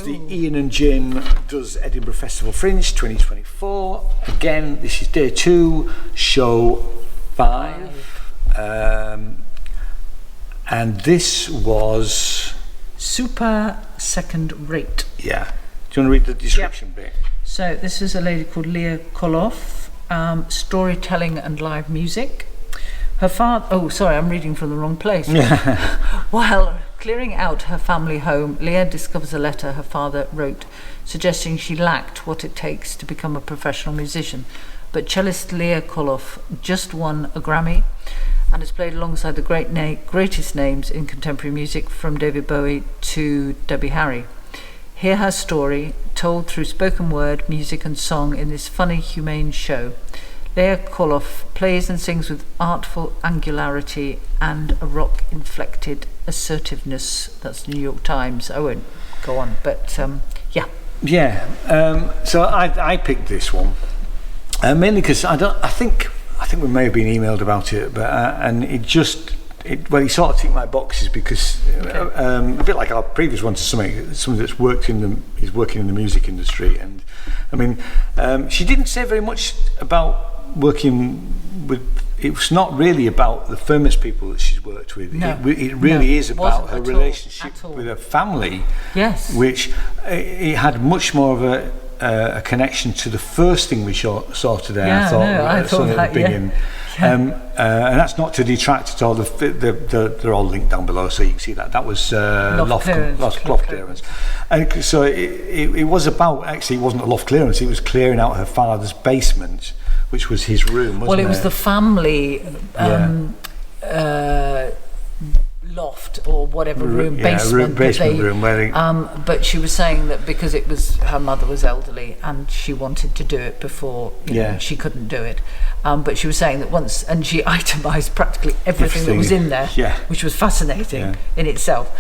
the Ian and Jin does Edinburgh Festival Fringe 2024. Again, this is day 2, show 5. And this was... super second rate. Yeah. Do you want to read the description bit? So this is a lady called Leah Coloff, storytelling and live music. Her father... Oh, sorry, I'm reading from the wrong place. While clearing out her family home, Leah discovers a letter her father wrote suggesting she lacked what it takes to become a professional musician. But cellist Leah Coloff just won a Grammy and has played alongside the greatest names in contemporary music, from David Bowie to Debbie Harry. Hear her story, told through spoken word, music and song in this funny, humane show. Leah Coloff plays and sings with artful angularity and a rock-inflected assertiveness. That's New York Times. I won't go on, but yeah. Yeah, so I picked this one, mainly because I think we may have been emailed about it, but and it sort of ticked my boxes because a bit like our previous one to somebody that's working in the music industry, and I mean she didn't say very much about working with. It was not really about the famous people that she's worked with. No, it really is about her relationship with her family. Yes, which it had much more of a connection to the first thing we saw today. I thought that, beginning. And that's not to detract at all. They're all linked down below, so you can see that was loft clearance. And so it was about, actually, it wasn't a loft clearance. It was clearing out her father's basement, which was his room. Wasn't it was the family loft or whatever basement room where they, but she was saying that because it was, her mother was elderly and she wanted to do it before she couldn't do it, but she was saying that once, and she itemized practically everything that was in there, which was fascinating in itself,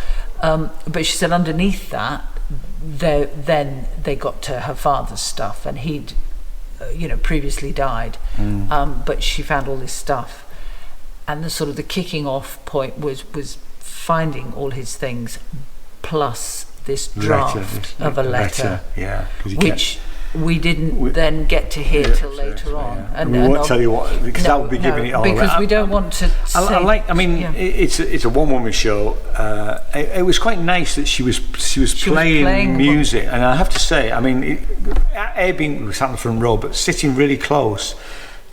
but she said underneath that then they got to her father's stuff, and he'd previously died, but she found all this stuff. And the sort of the kicking off point was finding all his things, plus this draft of a letter, which we didn't then get to hear till later on. And we won't tell you what, because that would be giving it all. Because we don't want to say... It's a one-woman show. It was quite nice that she was playing music, and I have to say, I mean, being sat in the front row, but sitting really close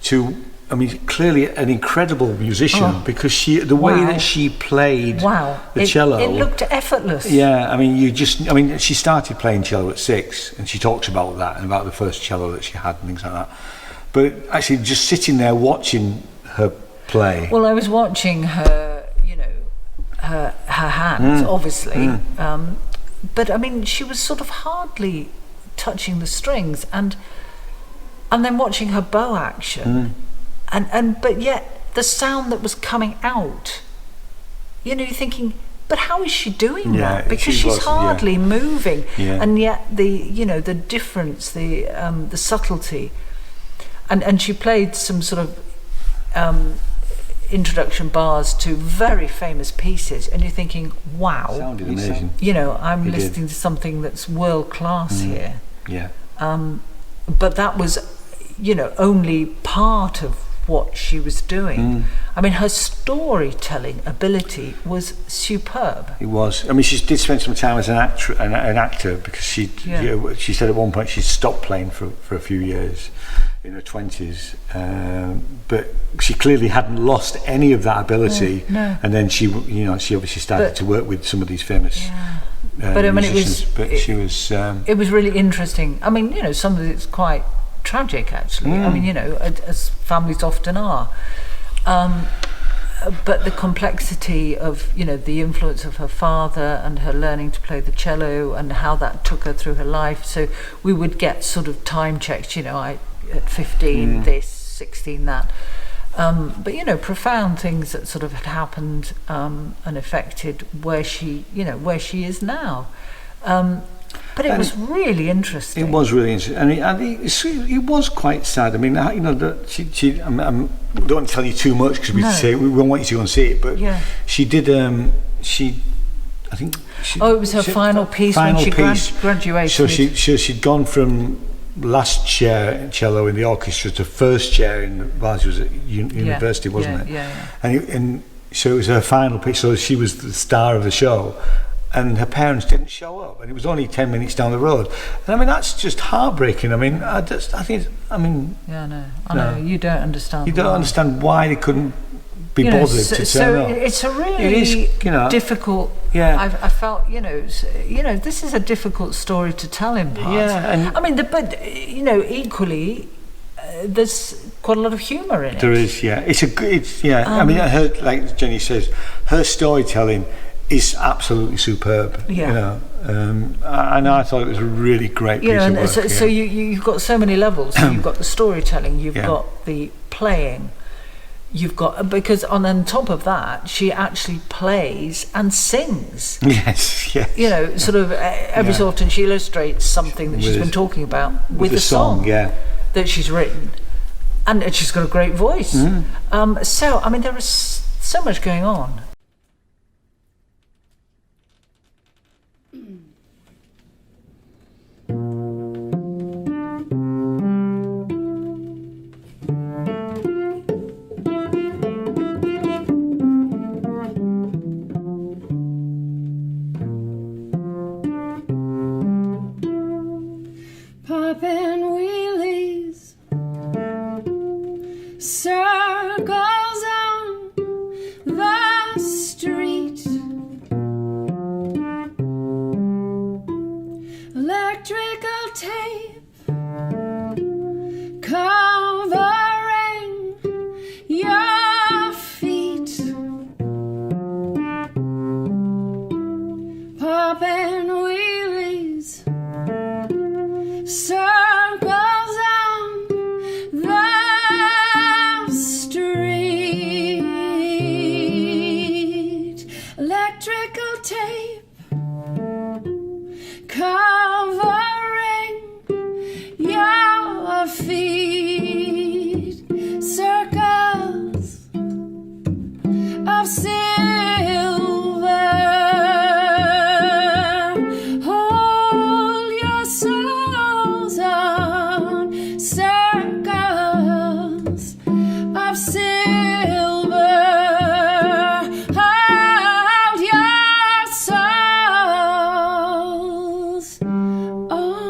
to... I mean, clearly an incredible musician, because the way that she played the cello, it looked effortless. Yeah, I mean, she started playing cello at 6, and she talks about that and about the first cello that she had and things like that. But actually, just sitting there watching her play. Well, I was watching her, her hands, obviously, but I mean, she was sort of hardly touching the strings, and then watching her bow action. But yet the sound that was coming out, you're thinking, but how is she doing that? Because she's hardly moving, and yet the difference, the subtlety, and she played some sort of introduction bars to very famous pieces, and you're thinking, wow, sounded amazing. I'm listening to something that's world class here. Yeah. But that was, only part of what she was doing. I mean, her storytelling ability was superb. It was. I mean, she did spend some time as an actor, because she said at one point she stopped playing for a few years in her 20s, but she clearly hadn't lost any of that ability. No. And then she obviously started to work with some of these famous musicians. It was really interesting. I mean, some of it's quite tragic, actually. I mean, as families often are, but the complexity of the influence of her father and her learning to play the cello and how that took her through her life. So we would get sort of time checks, I at 15 this, 16 that, but profound things that sort of had happened and affected where she is now. But it was really interesting. It was really interesting, and it was quite sad. I mean, I don't want to tell you too much because we won't want you to go and see it. But she did. I think. It was her final piece when she graduated. So she'd gone from last chair cello in the orchestra to first chair while she was at university, wasn't it? Yeah. And so it was her final piece. So she was the star of the show, and her parents didn't show up, and it was only 10 minutes down the road. And I mean, that's just heartbreaking. I mean, I know you don't understand. You don't understand why they couldn't be bothered to turn up. So it's a really difficult. Yeah, I felt this is a difficult story to tell in parts. Yeah, and I mean, but equally, there's quite a lot of humour in it. There is, yeah. I mean, like Jenny says, her storytelling is absolutely superb. Yeah. And I thought it was a really great piece of work. So you've got so many levels. So you've got the storytelling, you've got the playing, you've got, because on top of that, she actually plays and sings. Yes. Sort of every so often she illustrates something that she's been talking about with a song that she's written, and she's got a great voice. So I mean, there is so much going on. Poppin' wheelies, circles on the street, electrical tape covering your feet, poppin' wheelies, circles on the street, electrical tape covering your feet, circles of silver. Hold your souls on circles of silver. Hold your souls on.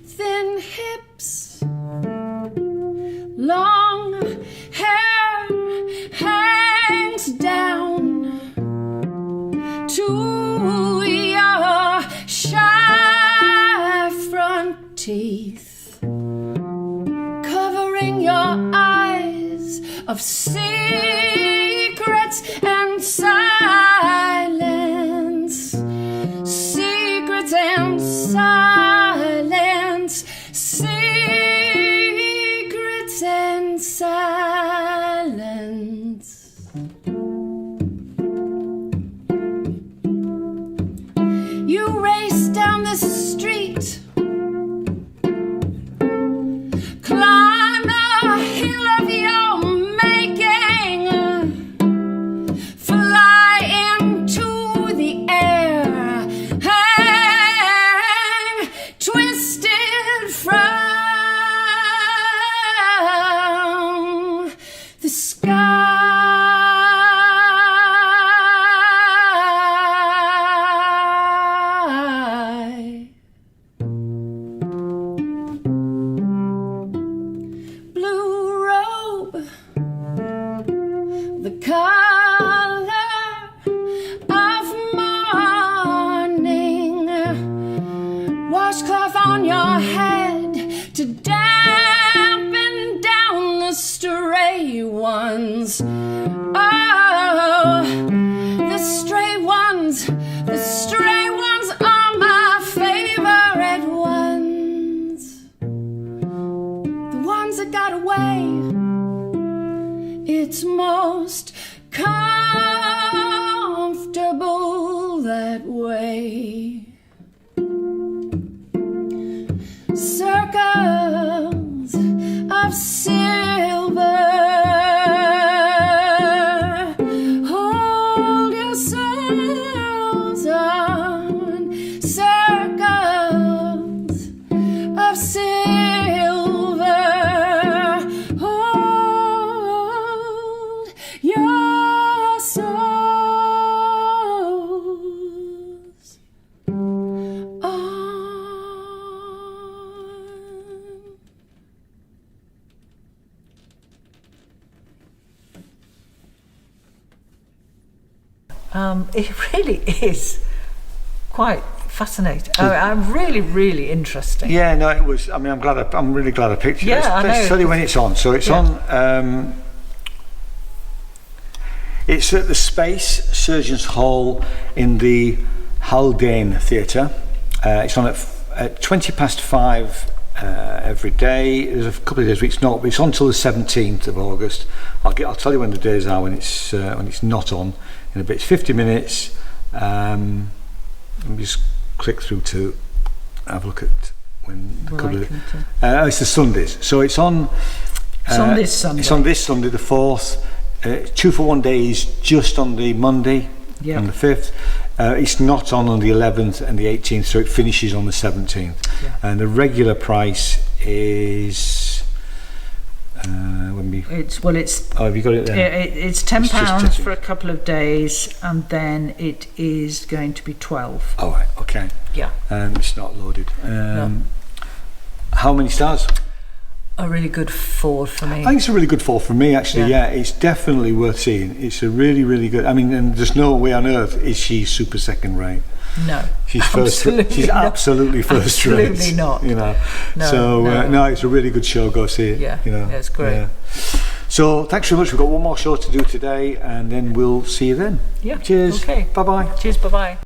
Thin hips, long hair hangs down to your shy front teeth, covering your eyes of secrets and silence, secrets and silence, secrets and silence. You race down the street, climb the hill of your making, It really is quite fascinating. I'm really interesting. Yeah, no, it was. I mean, I'm really glad I picked it. Yeah, I know. Let's tell you when it's on. So it's on. It's at the Space Surgeons Hall in the Haldane Theatre. It's on at 5:20 every day. There's a couple of days where it's not, but it's on till the 17th of August. I'll tell you when the days are when it's not on in a bit. It's 50 minutes. Let me just click through to have a look at when the couple of it's the Sundays. So it's on. It's on this Sunday. It's on this Sunday, the 4th. 2 for 1 day is just on the Monday and the 5th. It's not on the 11th and the 18th, so it finishes on the 17th. Yeah. And the regular price is have you got it there? It's £10 for a couple of days, and then it is going to be 12. Oh, right, okay. Yeah. It's not loaded. No. How many stars? A really good 4 for me. I think it's a really good 4 for me, actually. Yeah, it's definitely worth seeing. It's a really good. I mean, and there's no way on earth is she super second rate. No, she's first. She's absolutely first rate. Absolutely not. You know. No, it's a really good show. Go see it. Yeah, you know. Yeah, it's great. Yeah. So thanks very much. We've got one more show to do today, and then we'll see you then. Yeah. Cheers. Okay. Bye bye. Cheers. Bye bye.